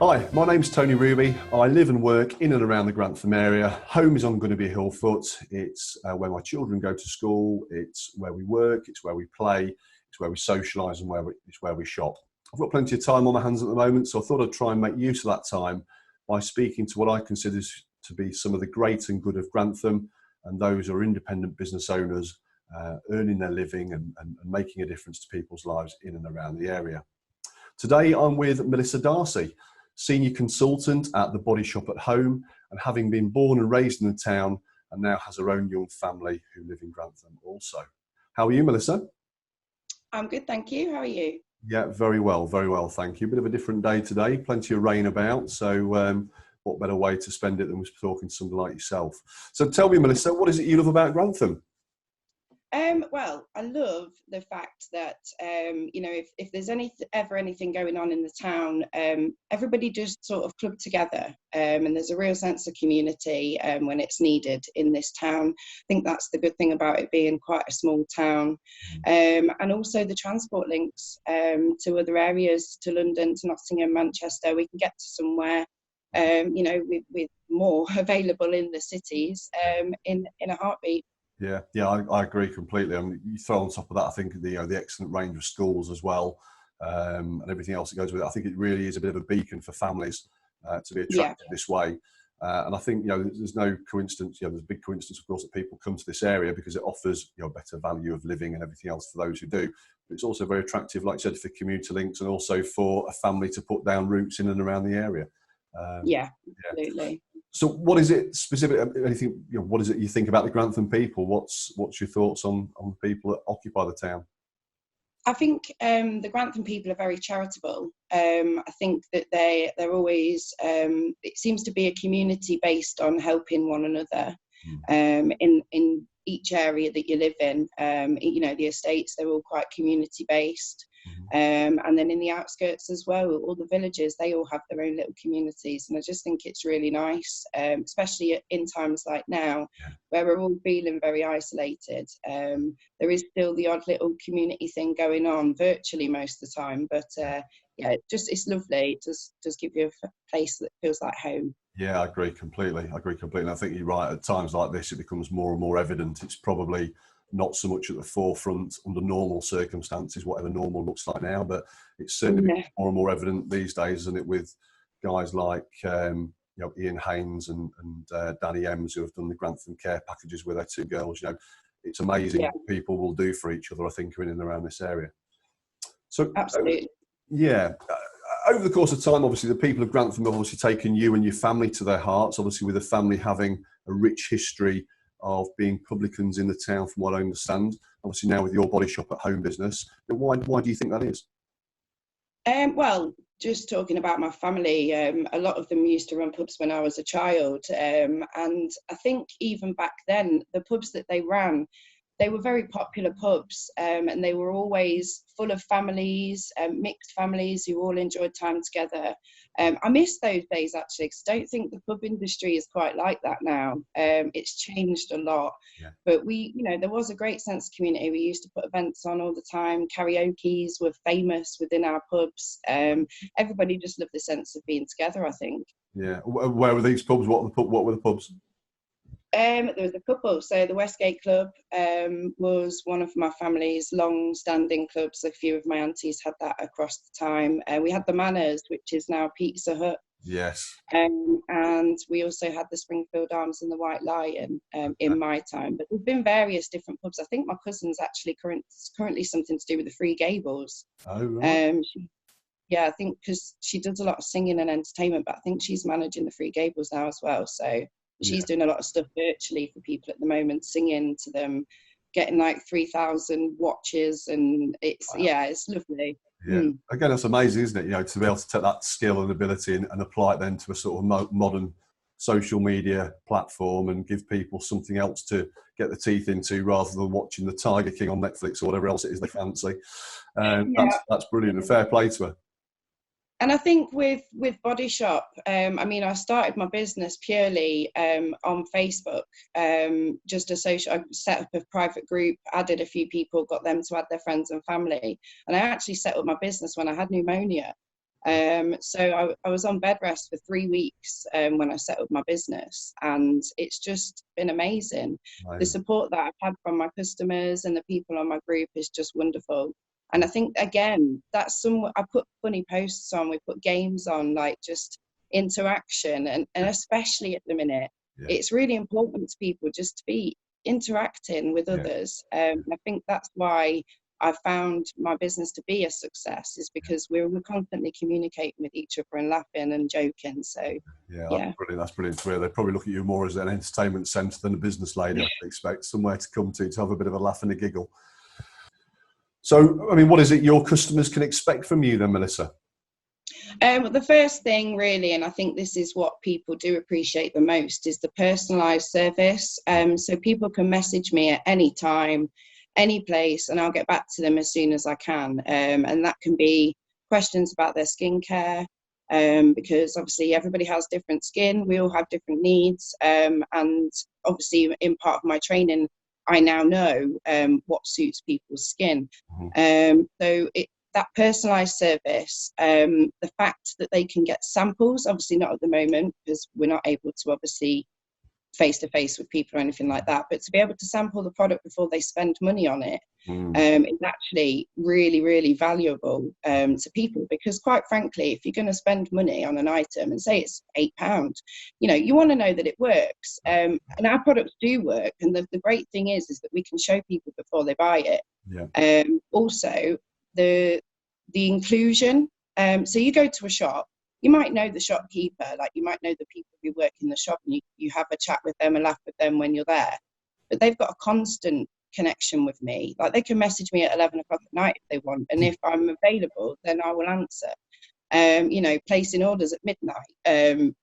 Hi, my name's Tony Ruby. I live and work in and around the Grantham area. Home is on Gunnerby Hillfoot. It's where my children go to school. It's where we work. It's where we play. It's where we socialise and it's where we shop. I've got plenty of time on my hands at the moment, so I thought I'd try and make use of that time by speaking to what I consider to be some of the great and good of Grantham and those who are independent business owners earning their living and making a difference to people's lives in and around the area. Today I'm with Melissa Darcey, Senior Consultant at the Body Shop at Home, and having been born and raised in the town and now has her own young family who live in Grantham also. How are you, Melissa? I'm good, thank you. How are you? Yeah, very well, thank you. A bit of a different day today, plenty of rain about, so what better way to spend it than talking to somebody like yourself. So tell me, Melissa, what is it you love about Grantham? Well, I love the fact that, if there's ever anything going on in the town, everybody just sort of club together, and there's a real sense of community when it's needed in this town. I think that's the good thing about it being quite a small town. And also the transport links to other areas, to London, to Nottingham, Manchester. We can get to somewhere, with more available in the cities in a heartbeat. Yeah, I agree completely. I mean, you throw on top of that, I think the excellent range of schools as well, and everything else that goes with it. I think it really is a bit of a beacon for families to be attracted this way. And I think there's no coincidence. There's a big coincidence, of course, that people come to this area because it offers better value of living and everything else for those who do. But it's also very attractive, like you said, for commuter links and also for a family to put down roots in and around the area. Absolutely. So what is it specific? Anything? What is it you think about the Grantham people? What's your thoughts on the people that occupy the town? I think the Grantham people are very charitable. I think that they're always. It seems to be a community based on helping one another. In each area that you live in, the estates, they're all quite community based. And then in the outskirts as well, all the villages, they all have their own little communities. And I just think it's really nice, especially in times like now, where we're all feeling very isolated. There is still the odd little community thing going on virtually most of the time. But it's lovely. It does give you a place that feels like home. Yeah, I agree completely. I think you're right. At times like this, it becomes more and more evident. It's probably not so much at the forefront under normal circumstances, whatever normal looks like now, but it's certainly becoming more and more evident these days, isn't it, with guys like Ian Haynes and Danny Ems, who have done the Grantham care packages with their two girls. It's amazing what people will do for each other, I think, in and around this area. So absolutely. Over the course of time, obviously, the people of Grantham have obviously taken you and your family to their hearts, obviously with the family having a rich history of being publicans in the town, from what I understand. Obviously now with your Body Shop at Home business. Why do you think that is? Well, just talking about my family, a lot of them used to run pubs when I was a child. And I think even back then, the pubs that they ran, they were very popular pubs, and they were always full of families, mixed families who all enjoyed time together. I miss those days, actually, because I don't think the pub industry is quite like that now. It's changed a lot. But there was a great sense of community. We used to put events on all the time. Karaoke's were famous within our pubs. Everybody just loved the sense of being together, I think. Yeah. Where were these pubs? What were the pubs? There was a couple. So the Westgate Club was one of my family's long-standing clubs. A few of my aunties had that across the time. We had the Manners, which is now Pizza Hut. Yes. And we also had the Springfield Arms and the White Lion in my time. But there's been various different pubs. I think my cousin's actually currently something to do with the Three Gables. Oh, right. I think because she does a lot of singing and entertainment, but I think she's managing the Three Gables now as well. So she's doing a lot of stuff virtually for people at the moment, singing to them, getting like 3,000 watches, and it's lovely. Yeah. Again, that's amazing, isn't it? To be able to take that skill and ability and apply it then to a sort of modern social media platform and give people something else to get the teeth into rather than watching the Tiger King on Netflix or whatever else it is they fancy. That's brilliant, and fair play to her. And I think with Body Shop, I started my business purely on Facebook, just a social. I set up a private group, added a few people, got them to add their friends and family. And I actually set up my business when I had pneumonia. So I was on bed rest for 3 weeks when I set up my business, and it's just been amazing. The support that I've had from my customers and the people on my group is just wonderful. And I think, again, I put funny posts on, we put games on, like just interaction, and especially at the minute, it's really important to people just to be interacting with others. I think that's why I found my business to be a success, is because we're constantly communicating with each other and laughing and joking. So yeah. That's brilliant to hear. They probably look at you more as an entertainment centre than a business lady. I expect somewhere to come to have a bit of a laugh and a giggle. So, I mean, what is it your customers can expect from you then, Melissa? The first thing really, and I think this is what people do appreciate the most, is the personalised service. So people can message me at any time, any place, and I'll get back to them as soon as I can. And that can be questions about their skincare, because obviously everybody has different skin. We all have different needs. And obviously in part of my training, I now know what suits people's skin. That personalised service, the fact that they can get samples, obviously not at the moment because we're not able to obviously face-to-face with people or anything like that, but to be able to sample the product before they spend money on it is actually really, really valuable to people, because quite frankly, if you're going to spend money on an item and say it's £8, you want to know that it works, and our products do work, and the great thing is that we can show people before they buy it. Also, the inclusion, so you go to a shop, you might know the shopkeeper, like you might know the people who work in the shop, and you have a chat with them, a laugh with them when you're there, but they've got a constant connection with me. Like they can message me at 11 o'clock at night if they want, and if I'm available, then I will answer. Placing orders at midnight, and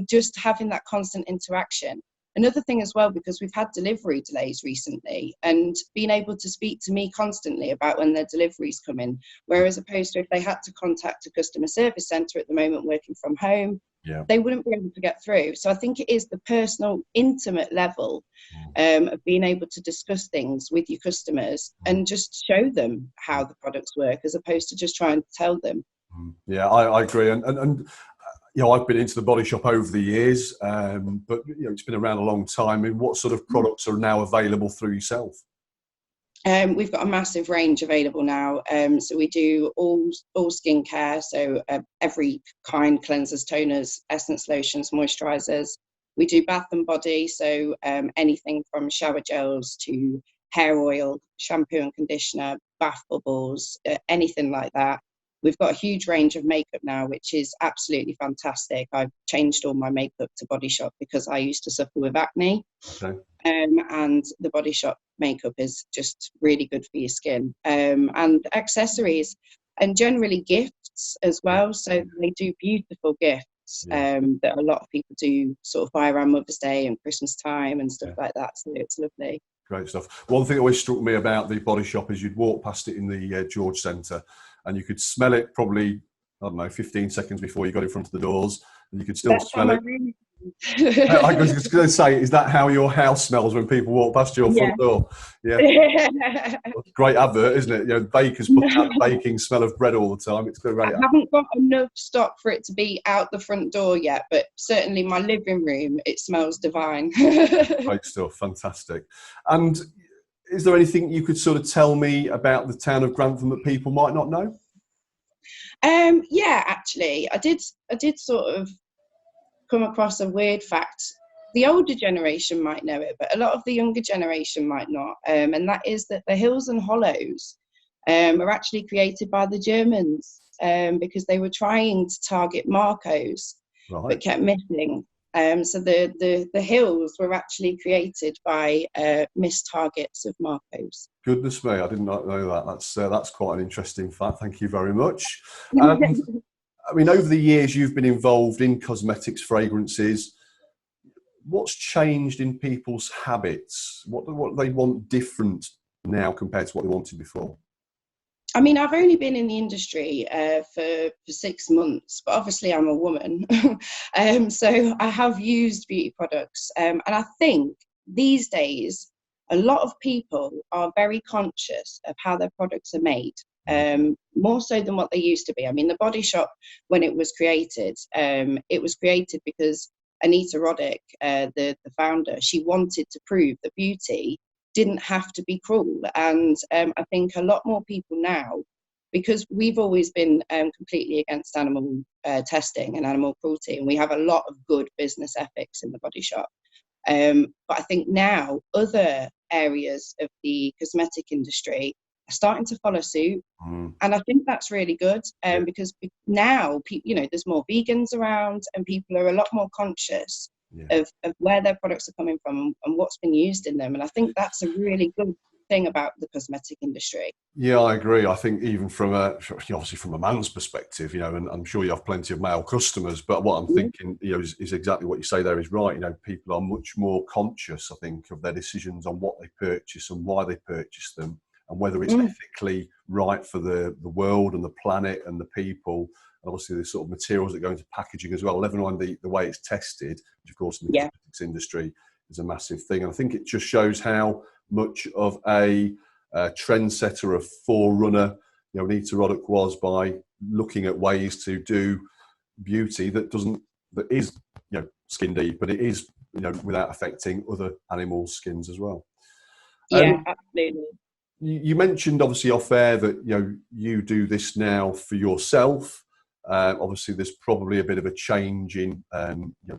just having that constant interaction. Another thing as well, because we've had delivery delays recently, and being able to speak to me constantly about when their delivery's coming, whereas opposed to if they had to contact a customer service centre at the moment working from home, they wouldn't be able to get through. So I think it is the personal, intimate level of being able to discuss things with your customers and just show them how the products work, as opposed to just trying to tell them. Yeah, I agree. And I've been into the body shop over the years, but it's been around a long time. I mean, what sort of products are now available through yourself? We've got a massive range available now. So we do all skincare, so every kind: cleansers, toners, essence, lotions, moisturisers. We do bath and body, so anything from shower gels to hair oil, shampoo and conditioner, bath bubbles, anything like that. We've got a huge range of makeup now, which is absolutely fantastic. I've changed all my makeup to Body Shop because I used to suffer with acne. And the Body Shop makeup is just really good for your skin. And accessories, and generally gifts as well. So they do beautiful gifts that a lot of people do sort of buy around Mother's Day and Christmas time and stuff like that. So it's lovely. Great stuff. One thing that always struck me about the Body Shop is you'd walk past it in the George Centre, and you could smell it probably, 15 seconds before you got in front of the doors, and you could still smell it. I was just going to say, is that how your house smells when people walk past your front door? Yeah. Great advert, isn't it? Bakers put out the baking smell of bread all the time. It's great. I haven't got enough stock for it to be out the front door yet, but certainly my living room, it smells divine. Great stuff. Fantastic. And is there anything you could sort of tell me about the town of Grantham that people might not know? Yeah, actually, I did sort of come across a weird fact. The older generation might know it, but a lot of the younger generation might not. And that is that the hills and hollows are actually created by the Germans because they were trying to target Marcos, but kept missing. So the hills were actually created by missed targets of Marcos. Goodness me, I did not know that. That's quite an interesting fact. Thank you very much. I mean, over the years you've been involved in cosmetics, fragrances. What's changed in people's habits? What they want different now compared to what they wanted before? I mean, I've only been in the industry for 6 months, but obviously I'm a woman. So I have used beauty products. And I think these days, a lot of people are very conscious of how their products are made. more so than what they used to be. I mean, the Body Shop, when it was created because Anita Roddick, the founder, she wanted to prove that beauty didn't have to be cruel. And I think a lot more people now, because we've always been completely against animal testing and animal cruelty, and we have a lot of good business ethics in the Body Shop. But I think now other areas of the cosmetic industry are starting to follow suit. And I think that's really good, because now, there's more vegans around, and people are a lot more conscious of where their products are coming from and what's been used in them. And I think that's a really good thing about the cosmetic industry. Yeah, I agree. I think even from obviously from a man's perspective, and I'm sure you have plenty of male customers, but what I'm thinking, is exactly what you say there is right. People are much more conscious, I think, of their decisions on what they purchase and why they purchase them, and whether it's ethically right for the world and the planet and the people, and obviously the sort of materials that go into packaging as well, never mind the way it's tested, which of course in the cosmetics industry is a massive thing. And I think it just shows how much of a trendsetter, a forerunner, Anita Roddick was, by looking at ways to do beauty that is skin deep, but it is without affecting other animals' skins as well. Absolutely. You mentioned obviously off air that you do this now for yourself. Obviously, there's probably a bit of a change in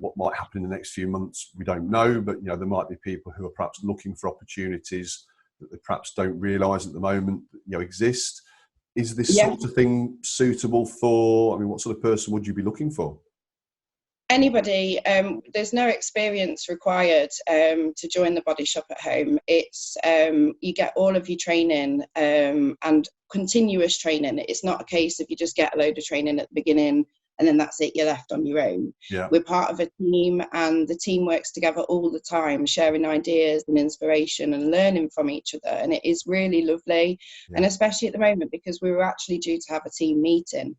what might happen in the next few months. We don't know, but there might be people who are perhaps looking for opportunities that they perhaps don't realise at the moment exist. Is this sort of thing suitable for? I mean, what sort of person would you be looking for? Anybody. There's no experience required to join the Body Shop at Home. It's you get all of your training and continuous training. It's not a case of you just get a load of training at the beginning and then that's it, you're left on your own. We're part of a team, and the team works together all the time, sharing ideas and inspiration and learning from each other, and it is really lovely. And especially at the moment, because we were actually due to have a team meeting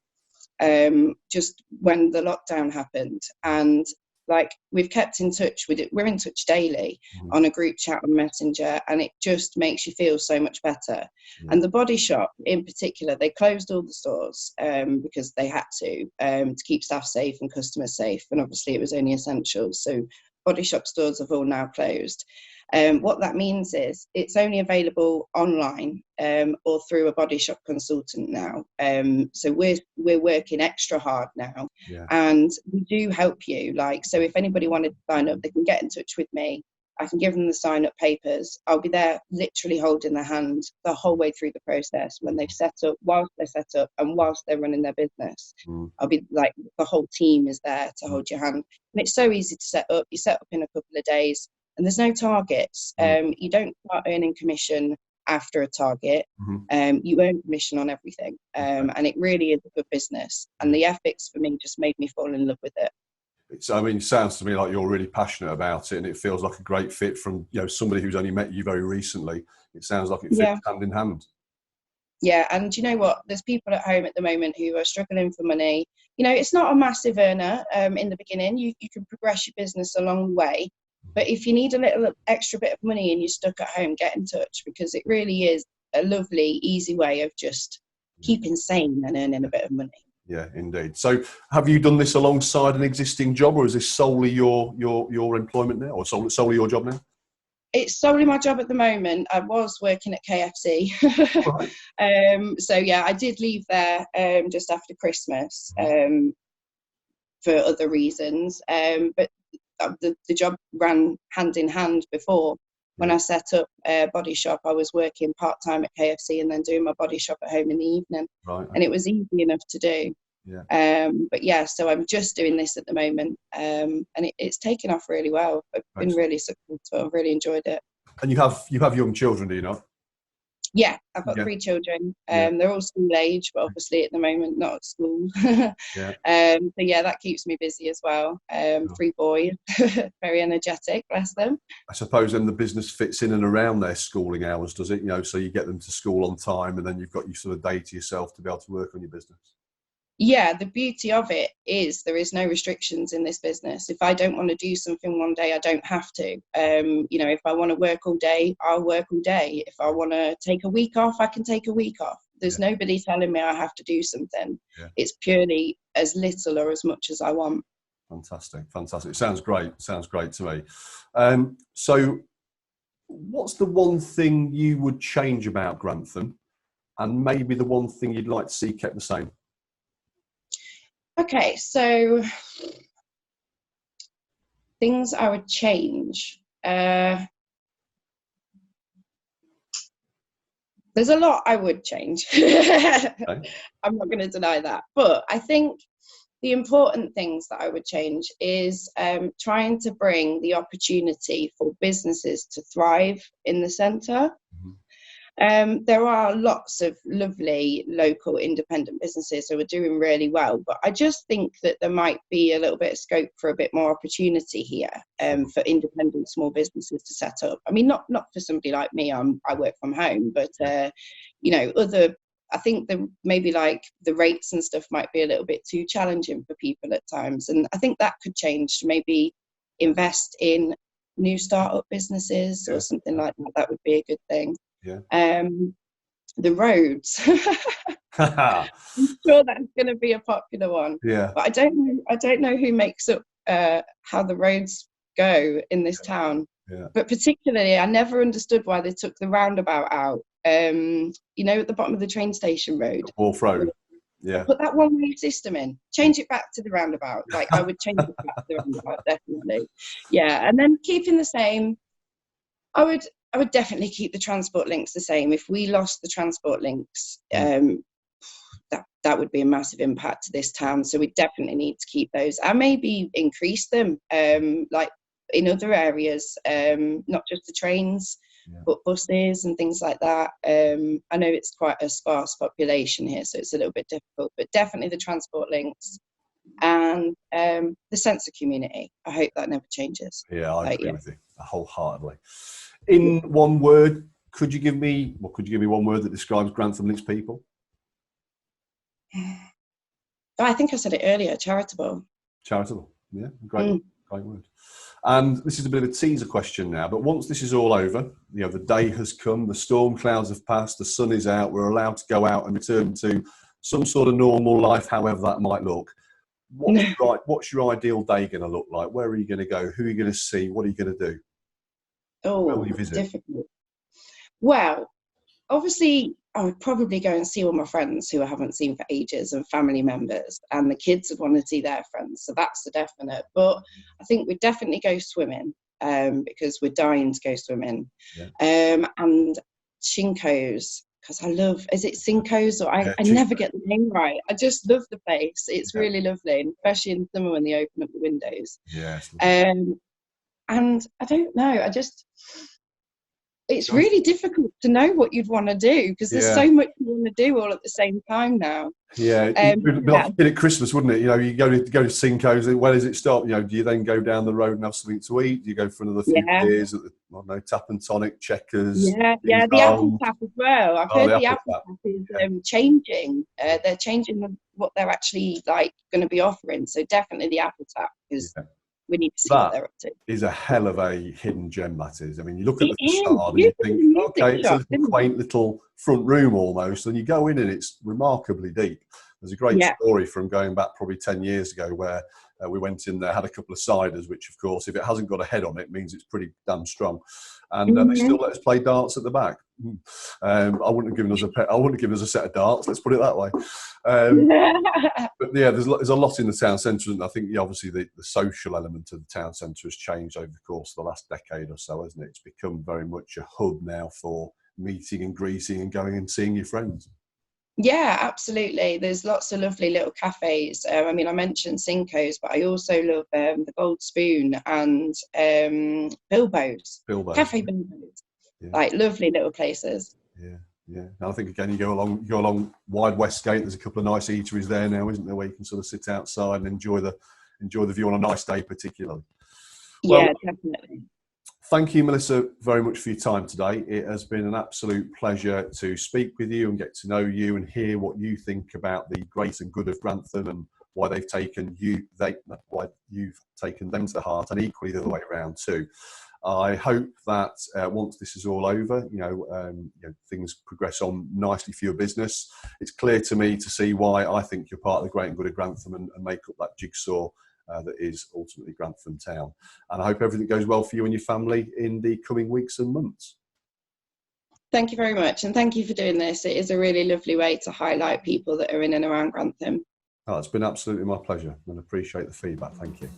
just when the lockdown happened, and we've kept in touch with it. We're in touch daily on a group chat on Messenger, and it just makes you feel so much better. And the Body Shop in particular, they closed all the stores because they had to keep staff safe and customers safe, and obviously it was only essentials. So Body Shop stores have all now closed. What that means is it's only available online or through a Body Shop consultant now. So we're working extra hard now, and we do help you. So if anybody wanted to sign up, they can get in touch with me. I can give them the sign up papers. I'll be there literally holding their hand the whole way through the process, when they've set up, whilst they're set up, and whilst they're running their business. I'll be the whole team is there to hold your hand. And it's so easy to set up. You set up in a couple of days. And there's no targets. You don't start earning commission after a target. You earn commission on everything. And it really is a good business. And the ethics for me just made me fall in love with it. It sounds to me like you're really passionate about it, and it feels like a great fit from somebody who's only met you very recently. It sounds like it fits hand in hand. Yeah, and you know what? There's people at home at the moment who are struggling for money. It's not a massive earner in the beginning. You can progress your business a long way. But if you need a little extra bit of money and you're stuck at home, get in touch, because it really is a lovely, easy way of just keeping sane and earning a bit of money. Yeah, indeed. So have you done this alongside an existing job, or is this solely your employment now, or solely your job now? It's solely my job at the moment. I was working at KFC. So yeah, I did leave there just after Christmas for other reasons. But the job ran hand in hand before. When I set up Body Shop, I was working part-time at KFC and then doing my Body Shop at home in the evening. And it was easy enough to do. But yeah, so I'm just doing this at the moment, and it's taken off really well. I've been really successful. I've really enjoyed it. And you have young children, do you not? Yeah, I've got 3 children. They're all school age, but obviously at the moment not at school. So yeah, that keeps me busy as well. 3 boys, very energetic, bless them. I suppose then the business fits in and around their schooling hours, does it? So you get them to school on time, and then you've got your sort of day to yourself to be able to work on your business. Yeah, the beauty of it is there is no restrictions in this business. If I don't want to do something one day, I don't have to. If I want to work all day, I'll work all day. If I want to take a week off, I can take a week off. There's nobody telling me I have to do something. Yeah. It's purely as little or as much as I want. Fantastic, fantastic. Sounds great. Sounds great to me. So what's the one thing you would change about Grantham, and maybe the one thing you'd like to see kept the same? Okay, so things I would change. There's a lot I would change. Okay. I'm not going to deny that. But I think the important things that I would change is trying to bring the opportunity for businesses to thrive in the centre. Mm-hmm. There are lots of lovely local independent businesses who are doing really well, but I just think that there might be a little bit of scope for a bit more opportunity here for independent small businesses to set up. I mean, not for somebody like me, I work from home, but you know, I think maybe like the rates and stuff might be a little bit too challenging for people at times, and I think that could change. Maybe invest in new startup businesses or something like that. That would be a good thing. Yeah. The roads. I'm sure that's going to be a popular one. Yeah. But I don't know who makes up how the roads go in this town. Yeah. But particularly, I never understood why they took the roundabout out. You know, at the bottom of the train station road. Wharf Road. Yeah. Put that one-way system in. Change it back to the roundabout. Like, I would change it back to the roundabout, definitely. Yeah, and then keeping the same. I would definitely keep the transport links the same. If we lost the transport links, that would be a massive impact to this town. So we definitely need to keep those and maybe increase them, like in other areas, not just the trains, but buses and things like that. I know it's quite a sparse population here, so it's a little bit difficult, but definitely the transport links and the sense of community. I hope that never changes. Yeah, I agree with you wholeheartedly. In one word, could you give me one word that describes Grantham Links people? I think I said it earlier, charitable. Charitable, yeah, great word. And this is a bit of a teaser question now, but once this is all over, you know, the day has come, the storm clouds have passed, the sun is out, we're allowed to go out and return to some sort of normal life, however that might look. What's your ideal day going to look like? Where are you going to go? Who are you going to see? What are you going to do? Oh, where will you visit? Difficult. Well, obviously, I would probably go and see all my friends who I haven't seen for ages and family members, and the kids would want to see their friends. So that's a definite. But I think we'd definitely go swimming because we're dying to go swimming. Yeah. And Chinko's, because I love, is it Cinco's? Or I never get the name right. I just love the place. It's really lovely, and especially in summer when they open up the windows. Yes. And I don't know, it's really difficult to know what you'd want to do because there's so much you want to do all at the same time now. Yeah, it'd be like a bit at Christmas, wouldn't it? You know, you go to Cinco's, where does it stop? You know, do you then go down the road and have something to eat? Do you go for another few beers at the, I don't know, Tap and Tonic, Checkers? Yeah, the Apple Tap as well. I've heard the Apple Tap is changing. They're changing what they're actually like going to be offering. So definitely the Apple Tap because we need to see what they're up to. Is a hell of a hidden gem, that is. I mean, you look at the facade and you think, okay, it's a little quaint little front room almost, and you go in and it's remarkably deep. There's a great story from going back probably 10 years ago where we went in there, had a couple of ciders, which of course, if it hasn't got a head on it, means it's pretty damn strong. And they still let us play darts at the back. I wouldn't have given us a set of darts. Let's put it that way. But yeah, there's a lot in the town centre, and I think obviously the social element of the town centre has changed over the course of the last decade or so, hasn't it? It's become very much a hub now for meeting and greeting and going and seeing your friends. Yeah, absolutely. There's lots of lovely little cafes. I mean, I mentioned Cinco's, but I also love the Gold Spoon and Bilbo's. Cafe Bilbo's. Yeah. Like lovely little places. Yeah, yeah. And I think again, you go along Wide Westgate. There's a couple of nice eateries there now, isn't there, where you can sort of sit outside and enjoy the view on a nice day, particularly. Yeah, definitely. Thank you, Melissa, very much for your time today. It has been an absolute pleasure to speak with you and get to know you and hear what you think about the great and good of Grantham and why you've taken them to heart, and equally the other way around too. I hope that once this is all over, things progress on nicely for your business. It's clear to me to see why I think you're part of the great and good of Grantham and make up that jigsaw that is ultimately Grantham Town. And I hope everything goes well for you and your family in the coming weeks and months. Thank you very much, and thank you for doing this. It is a really lovely way to highlight people that are in and around Grantham. Oh, it's been absolutely my pleasure, and appreciate the feedback. Thank you.